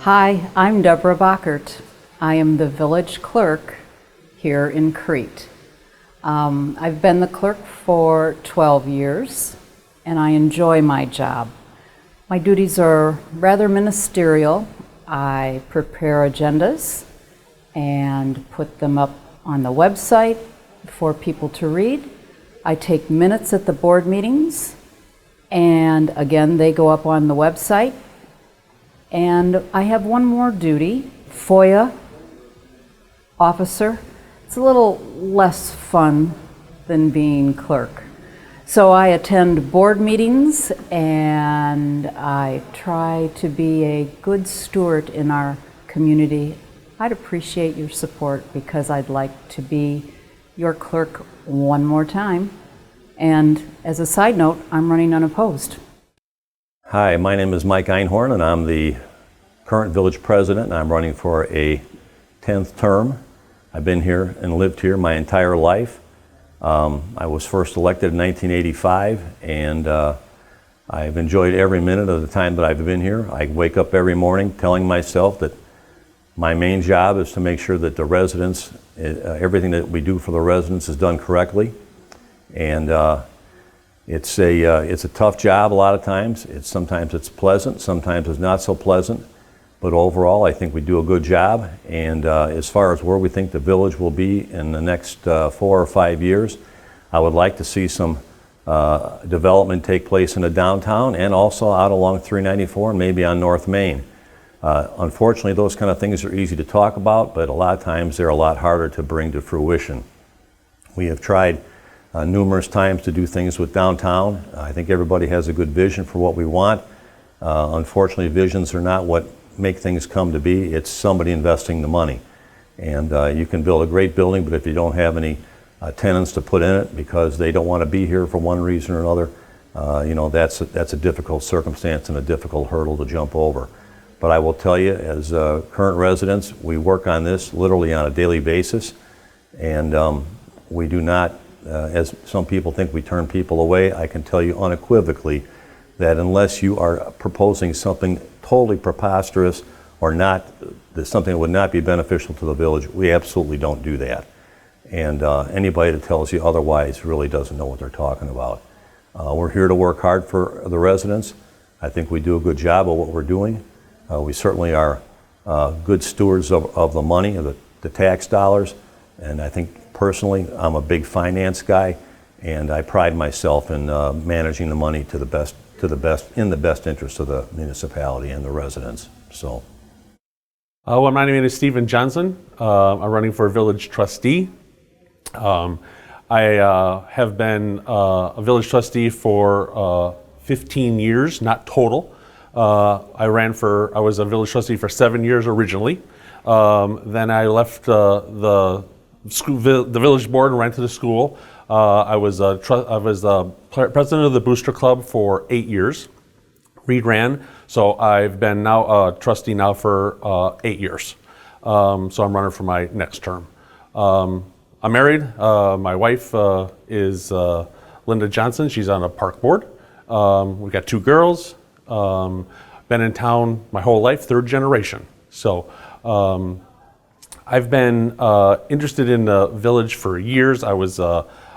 Hi, I'm Deborah Bockert. I am the village clerk here in Crete. I've been the clerk for 12 years and I enjoy my job. My duties are rather ministerial. I prepare agendas and put them up on the website for people to read. I take minutes at the board meetings, and again, they go up on the website. And I have one more duty, FOIA officer. It's a little less fun than being clerk. So I attend board meetings and I try to be a good steward in our community. I'd appreciate your support because I'd like to be your clerk one more time. And as a side note, I'm running unopposed. Hi, my name is Mike Einhorn and I'm the current village president and I'm running for a 10th term. I've been here and lived here my entire life. I was first elected in 1985 and I've enjoyed every minute of the time that I've been here. I wake up every morning telling myself that my main job is to make sure that the residents, everything that we do for the residents is done correctly. And it's a tough job a lot of times. Sometimes it's pleasant, sometimes it's not so pleasant. But overall, I think we do a good job. And as far as where we think the village will be in the next 4 or 5 years, I would like to see some development take place in the downtown and also out along 394 and maybe on North Main. Unfortunately, those kind of things are easy to talk about, but a lot of times they're a lot harder to bring to fruition. We have tried numerous times to do things with downtown. I think everybody has a good vision for what we want. Unfortunately, visions are not what make things come to be. It's somebody investing the money. And you can build a great building, but if you don't have any tenants to put in it because they don't want to be here for one reason or another, that's a difficult circumstance and a difficult hurdle to jump over. But I will tell you, as current residents, we work on this literally on a daily basis. And we do not, as some people think, we turn people away. I can tell you unequivocally that unless you are proposing something totally preposterous or not, something that would not be beneficial to the village, we absolutely don't do that. And anybody that tells you otherwise really doesn't know what they're talking about. We're here to work hard for the residents. I think we do a good job of what we're doing. We certainly are good stewards of the money, of the tax dollars. And I think personally, I'm a big finance guy, and I pride myself in managing the money in the best interest of the municipality and the residents. So. Well, my name is Stephen Johnson. I'm running for village trustee. I have been a village trustee for 15 years, not total. I was a village trustee for 7 years originally. Then I left the village board and ran to the school. I was president of the Booster Club for 8 years. Ran, so I've been now a trustee now for 8 years. So I'm running for my next term. I'm married. My wife is Linda Johnson. She's on a park board. We've got 2 girls. Been in town my whole life, 3rd generation. So I've been interested in the village for years. I was in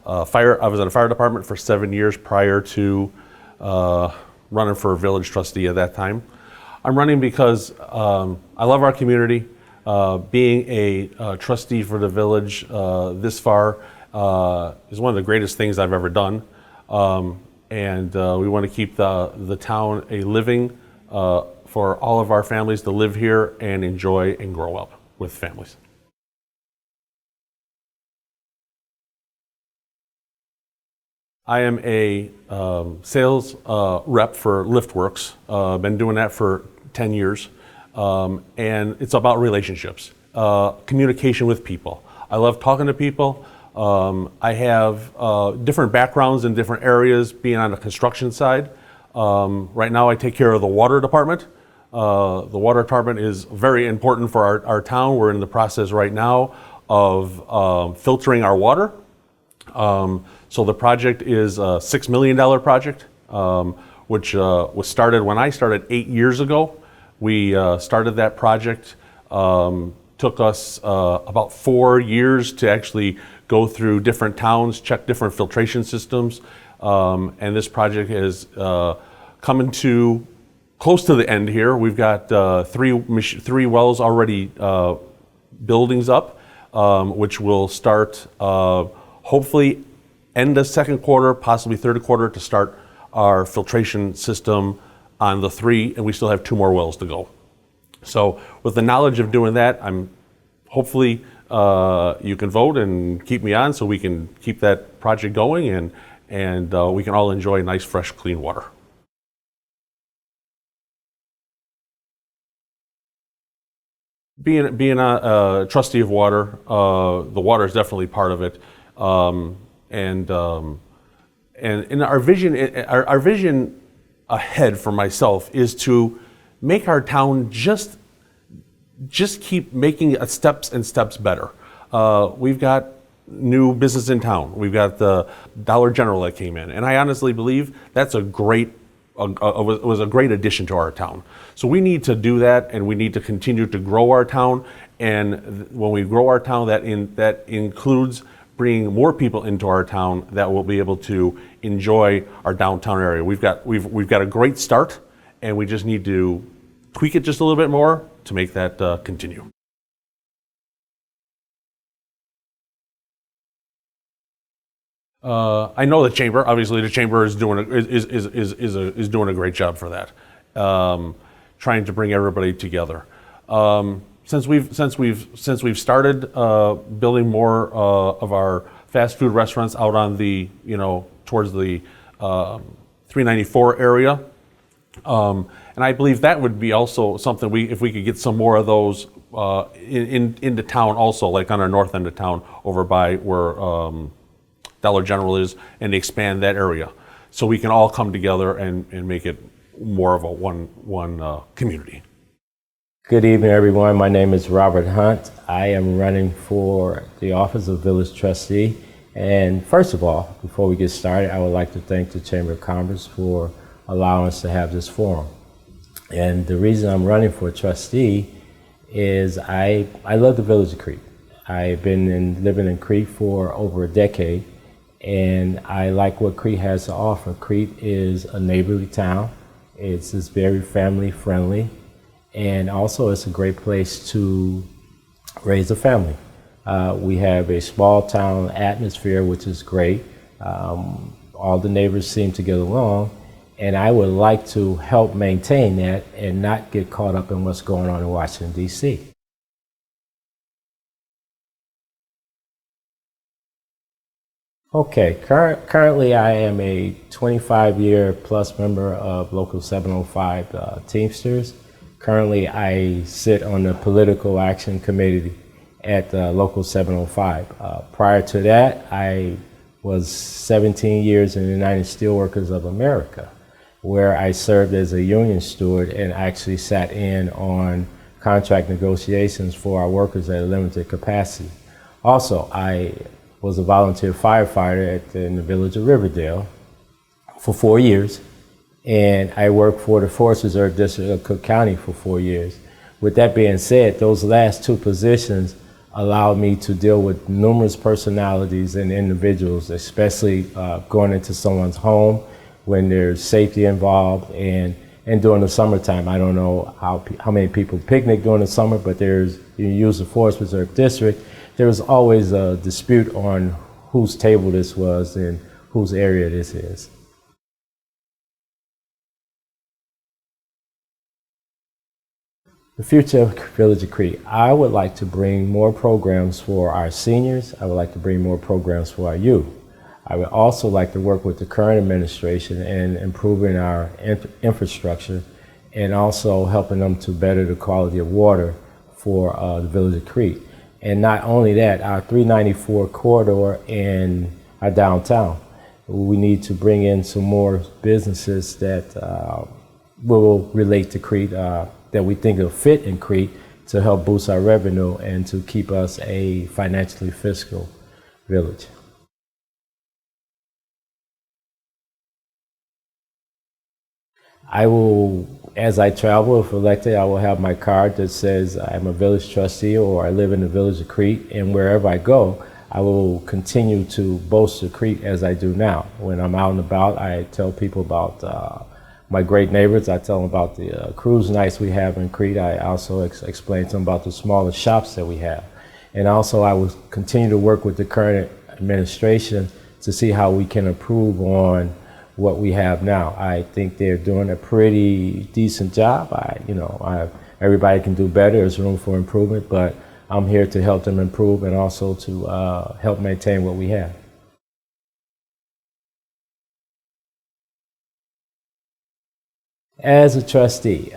a fire department for 7 years prior to running for village trustee at that time. I'm running because I love our community. Being a trustee for the village this far is one of the greatest things I've ever done. And we want to keep the town a living for all of our families to live here and enjoy and grow up with families. I am a sales rep for LiftWorks. Been doing that for 10 years. And it's about relationships, communication with people. I love talking to people. I have different backgrounds in different areas, being on the construction side. Right now I take care of the water department. The water department is very important for our town. We're in the process right now of filtering our water. So the project is a $6 million project, which was started when I started 8 years ago. We started that project. Took us about 4 years to actually go through different towns, check different filtration systems, and this project is coming to close to the end here. We've got three wells already buildings up, which will start hopefully end of second quarter, possibly third quarter, to start our filtration system on the 3, and we still have 2 more wells to go. So with the knowledge of doing that, I'm hopefully you can vote and keep me on so we can keep that project going, and we can all enjoy nice, fresh, clean water. Being a trustee of water, the water is definitely part of it, and our vision ahead for myself is to make our town just keep making it steps and steps better. We've got new business in town. We've got the Dollar General that came in, and I honestly believe that's was a great addition to our town. So we need to do that, and we need to continue to grow our town. And when we grow our town, that includes bringing more people into our town that will be able to enjoy our downtown area. We've got a great start, and we just need to tweak it just a little bit more to make that continue. I know the chamber. Obviously, the chamber is doing doing a great job for that, trying to bring everybody together. Since we've started building more of our fast food restaurants out on the towards the 394 area, and I believe that would be also something if we could get some more of those into town also, like on our north end of town over by where Dollar General is, and expand that area so we can all come together and make it more of a one community. Good evening, everyone. My name is Robert Hunt. I am running for the office of Village Trustee. And first of all, before we get started, I would like to thank the Chamber of Commerce for allowing us to have this forum. And the reason I'm running for trustee is I love the village of Crete. I've been living in Crete for over a decade, and I like what Crete has to offer. Crete is a neighborly town. It's very family friendly, and also it's a great place to raise a family. We have a small town atmosphere, which is great. All the neighbors seem to get along, and I would like to help maintain that and not get caught up in what's going on in Washington, D.C. Okay, currently I am a 25-year plus member of Local 705 Teamsters. Currently I sit on the Political Action Committee at Local 705. Prior to that, I was 17 years in the United Steelworkers of America, where I served as a union steward and actually sat in on contract negotiations for our workers at a limited capacity. Also, I was a volunteer firefighter in the village of Riverdale for 4 years, and I worked for the Forest Reserve District of Cook County for 4 years. With that being said, those last 2 positions allowed me to deal with numerous personalities and individuals, especially going into someone's home when there's safety involved, and during the summertime. I don't know how many people picnic during the summer, but you use the Forest Reserve District. There was always a dispute on whose table this was and whose area this is. The future of Village of Crete. I would like to bring more programs for our seniors. I would like to bring more programs for our youth. I would also like to work with the current administration in improving our infrastructure and also helping them to better the quality of water for the Village of Crete. And not only that, our 394 corridor in our downtown. We need to bring in some more businesses that will relate to Crete, that we think will fit in Crete to help boost our revenue and to keep us a financially fiscal village. I will As I travel, if elected, I will have my card that says I'm a village trustee or I live in the village of Crete, and wherever I go, I will continue to bolster Crete as I do now. When I'm out and about, I tell people about my great neighbors. I tell them about the cruise nights we have in Crete. I also explain to them about the smaller shops that we have. And also I will continue to work with the current administration to see how we can improve on what we have now. I think they're doing a pretty decent job. Everybody can do better. There's room for improvement, but I'm here to help them improve and also to help maintain what we have. As a trustee,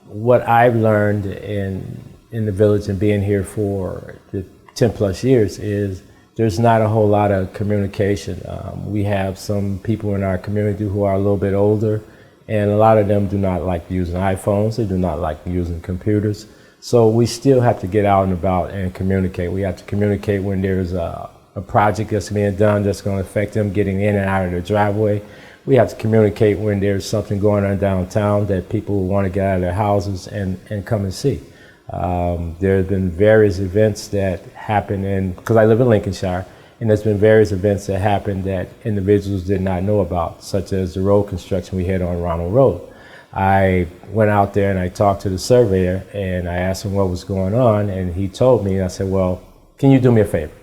what I've learned in the village and being here for the 10 plus years is there's not a whole lot of communication. We have some people in our community who are a little bit older, and a lot of them do not like using iPhones. They do not like using computers. So we still have to get out and about and communicate. We have to communicate when there's a project that's being done that's going to affect them getting in and out of their driveway. We have to communicate when there's something going on downtown that people want to get out of their houses and come and see. There have been various events that happen because I live in Lincolnshire, and there's been various events that happened that individuals did not know about, such as the road construction we had on Ronald Road. I went out there and I talked to the surveyor and I asked him what was going on, and he told me, and I said, well, can you do me a favor?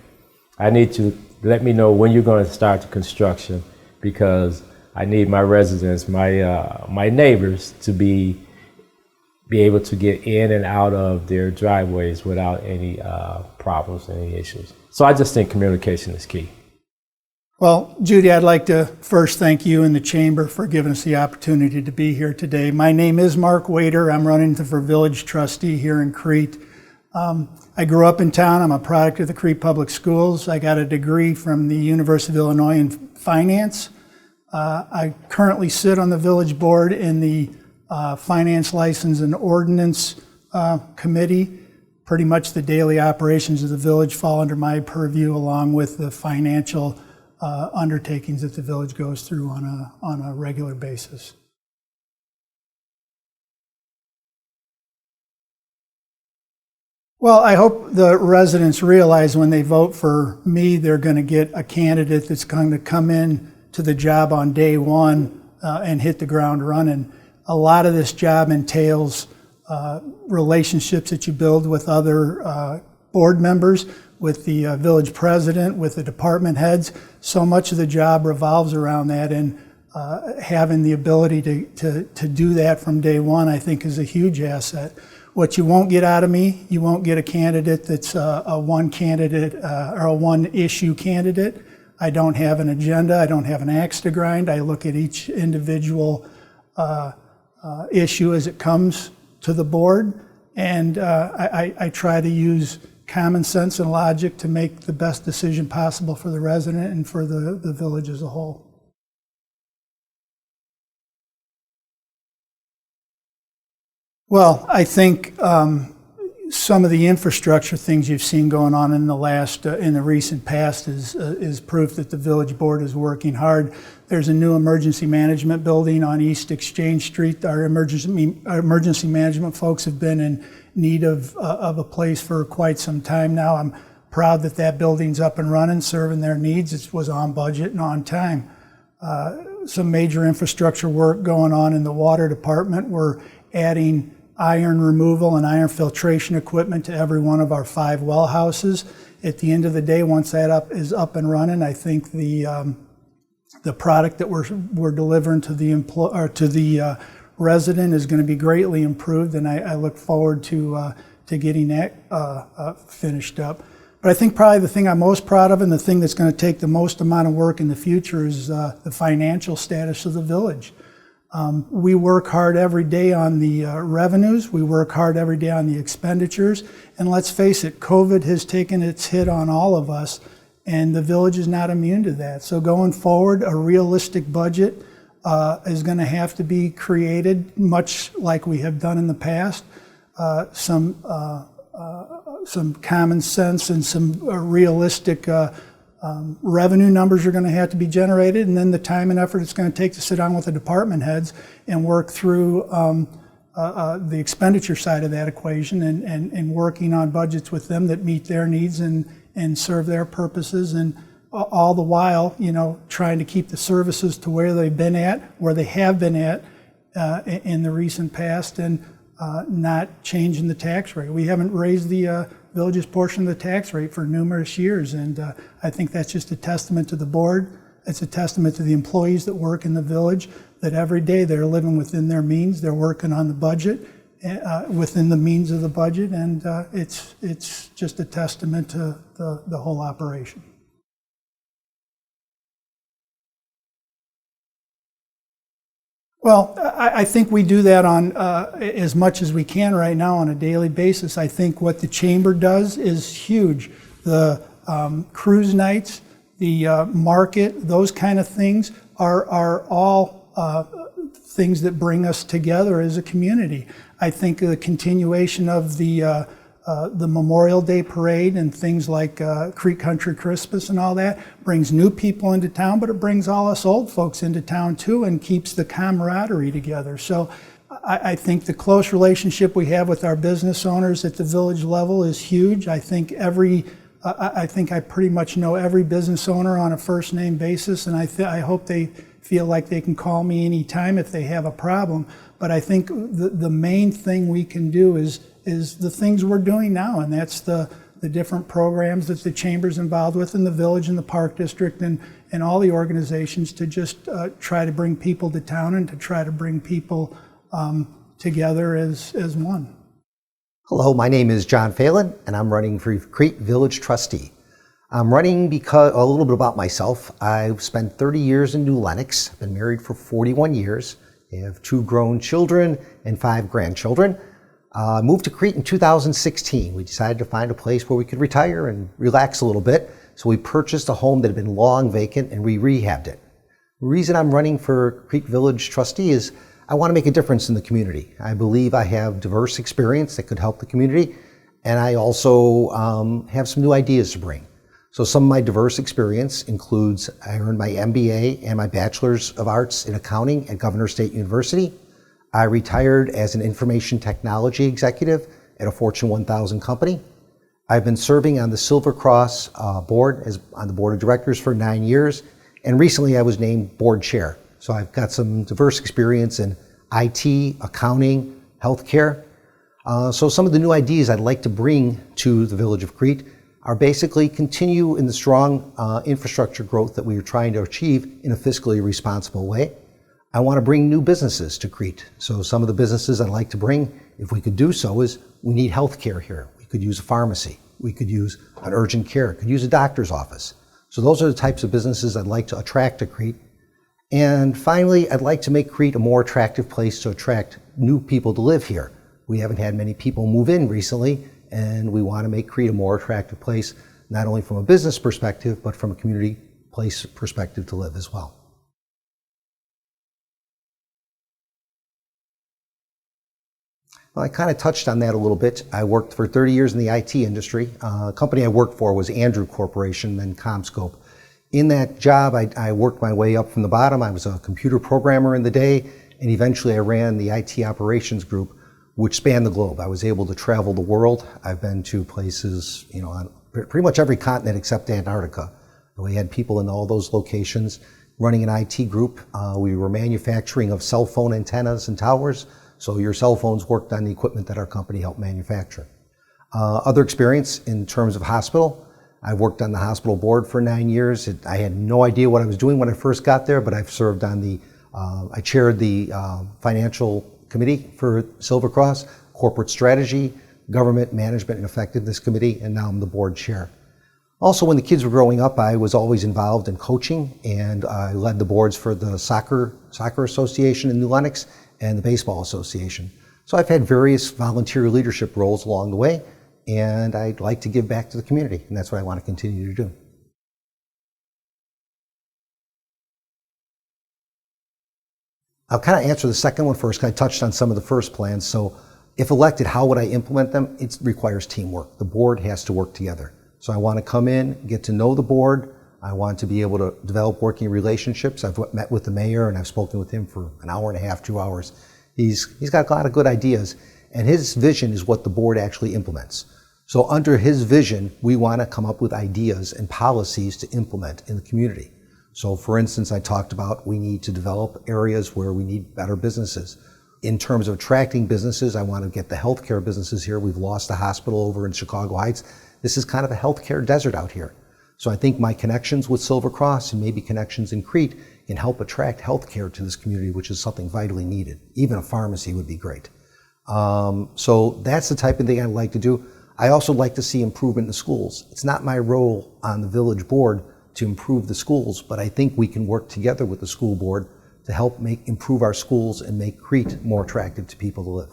I need to let me know when you're going to start the construction, because I need my residents, my neighbors, to be able to get in and out of their driveways without any problems, any issues. So I just think communication is key. Well, Judy, I'd like to first thank you and the Chamber for giving us the opportunity to be here today. My name is Mark Wader. I'm running for Village Trustee here in Crete. I grew up in town. I'm a product of the Crete Public Schools. I got a degree from the University of Illinois in finance. I currently sit on the village board in the Finance, License, and Ordinance Committee. Pretty much the daily operations of the village fall under my purview, along with the financial undertakings that the village goes through on a regular basis. Well, I hope the residents realize when they vote for me, they're going to get a candidate that's going to come in to the job on day one and hit the ground running. A lot of this job entails relationships that you build with other board members, with the village president, with the department heads. So much of the job revolves around that, and having the ability to do that from day one, I think, is a huge asset. What you won't get out of me, you won't get a candidate that's a one candidate or a one issue candidate. I don't have an agenda. I don't have an axe to grind. I look at each individual issue as it comes to the board, and I try to use common sense and logic to make the best decision possible for the resident and for the village as a whole. Well, I think some of the infrastructure things you've seen going on in the recent past is proof that the village board is working hard. There's a new emergency management building on East Exchange Street. Our emergency management folks have been in need of a place for quite some time now. I'm proud that that building's up and running, serving their needs. It was on budget and on time. Some major infrastructure work going on in the water department. We're adding iron removal and iron filtration equipment to every one of our 5 well houses. At the end of the day, once that is up and running, I think the product that we're delivering to the resident is going to be greatly improved, and I look forward to getting that finished up. But I think probably the thing I'm most proud of, and the thing that's going to take the most amount of work in the future, is the financial status of the village. We work hard every day on the revenues. We work hard every day on the expenditures. And let's face it, COVID has taken its hit on all of us, and the village is not immune to that. So going forward, a realistic budget is going to have to be created, much like we have done in the past. Some common sense and some realistic revenue numbers are going to have to be generated, and then the time and effort it's going to take to sit down with the department heads and work through the expenditure side of that equation, and working on budgets with them that meet their needs and serve their purposes, and all the while, trying to keep the services to where they've been at, where they have been at in the recent past, and not changing the tax rate. We haven't raised the village's portion of the tax rate for numerous years, and I think that's just a testament to the board. It's a testament to the employees that work in the village, that every day they're living within their means. They're working on the budget, within the means of the budget, and it's just a testament to the whole operation. Well, I think we do that on as much as we can right now on a daily basis. I think what the chamber does is huge. The cruise nights, the market, those kind of things are all things that bring us together as a community. I think the continuation of the Memorial Day parade and things like Crete Country Christmas and all that brings new people into town, but it brings all us old folks into town too, and keeps the camaraderie together. So I think the close relationship we have with our business owners at the village level is huge. I think I pretty much know every business owner on a first name basis, and I hope they feel like they can call me anytime if they have a problem. But I think the main thing we can do is the things we're doing now, and that's the different programs that the chamber's involved with in the village and the park district and all the organizations to just try to bring people to town and to try to bring people together as one. Hello, my name is John Phelan, and I'm running for Crete Village Trustee. I'm running because a little bit about myself. I've spent 30 years in New Lenox, been married for 41 years. I have 2 grown children and 5 grandchildren. Moved to Crete in 2016. We decided to find a place where we could retire and relax a little bit. So we purchased a home that had been long vacant and we rehabbed it. The reason I'm running for Crete Village Trustee is I want to make a difference in the community. I believe I have diverse experience that could help the community, and I also have some new ideas to bring. So some of my diverse experience includes I earned my MBA and my Bachelor's of Arts in Accounting at Governor State University. I retired as an information technology executive at a Fortune 1000 company. I've been serving on the Silver Cross board on the board of directors for 9 years, and recently I was named board chair. So I've got some diverse experience in IT, accounting, healthcare. So some of the new ideas I'd like to bring to the village of Crete are basically continue in the strong infrastructure growth that we are trying to achieve in a fiscally responsible way. I want to bring new businesses to Crete. So some of the businesses I'd like to bring, if we could do so, is we need healthcare here. We could use a pharmacy. We could use an urgent care. Could use a doctor's office. So those are the types of businesses I'd like to attract to Crete. And finally, I'd like to make Crete a more attractive place to attract new people to live here. We haven't had many people move in recently, and we want to make Crete a more attractive place, not only from a business perspective, but from a community place perspective to live as well. Well, I kind of touched on that a little bit. I worked for 30 years in the IT industry. The company I worked for was Andrew Corporation, then CommScope. In that job, I worked my way up from the bottom. I was a computer programmer in the day, and eventually I ran the IT operations group, which spanned the globe. I was able to travel the world. I've been to places, on pretty much every continent except Antarctica. We had people in all those locations running an IT group. We were manufacturing of cell phone antennas and towers, so your cell phones worked on the equipment that our company helped manufacture. Other experience in terms of hospital. I worked on the hospital board for 9 years. I had no idea what I was doing when I first got there, but I've served on I chaired the financial committee for Silver Cross, corporate strategy, government management and effectiveness committee, and now I'm the board chair. Also, when the kids were growing up, I was always involved in coaching, and I led the boards for the soccer association in New Lenox and the baseball association. So I've had various volunteer leadership roles along the way, and I'd like to give back to the community, and that's what I want to continue to do. I'll kind of answer the second one first, because I touched on some of the first plans. So if elected, how would I implement them? It requires teamwork. The board has to work together. So I want to come in, get to know the board, I want to be able to develop working relationships. I've met with the mayor and I've spoken with him for an hour and a half, 2 hours. He's got a lot of good ideas, and his vision is what the board actually implements. So under his vision, we want to come up with ideas and policies to implement in the community. So for instance, I talked about we need to develop areas where we need better businesses. In terms of attracting businesses, I want to get the healthcare businesses here. We've lost a hospital over in Chicago Heights. This is kind of a healthcare desert out here. So I think my connections with Silver Cross and maybe connections in Crete can help attract healthcare to this community, which is something vitally needed. Even a pharmacy would be great. So that's the type of thing I'd like to do. I also like to see improvement in the schools. It's not my role on the village board to improve the schools, but I think we can work together with the school board to help improve our schools and make Crete more attractive to people to live.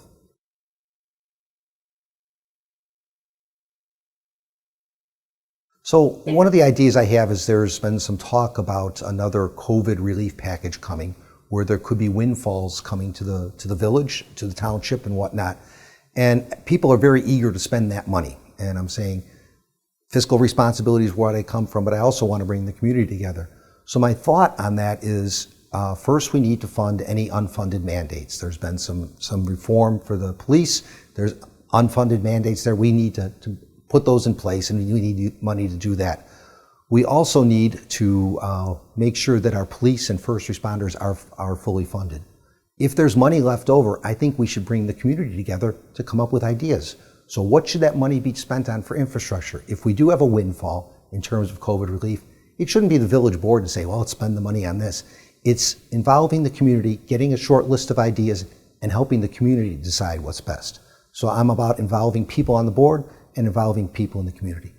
So one of the ideas I have is there's been some talk about another COVID relief package coming, where there could be windfalls coming to the village, to the township and whatnot. And people are very eager to spend that money. And I'm saying fiscal responsibility is where they come from, but I also want to bring the community together. So my thought on that is, first we need to fund any unfunded mandates. There's been some reform for the police. There's unfunded mandates there. We need to put those in place, and we need money to do that. We also need to make sure that our police and first responders are fully funded. If there's money left over, I think we should bring the community together to come up with ideas. So what should that money be spent on for infrastructure? If we do have a windfall in terms of COVID relief, it shouldn't be the village board to say, well, let's spend the money on this. It's involving the community, getting a short list of ideas, and helping the community decide what's best. So I'm about involving people on the board and involving people in the community.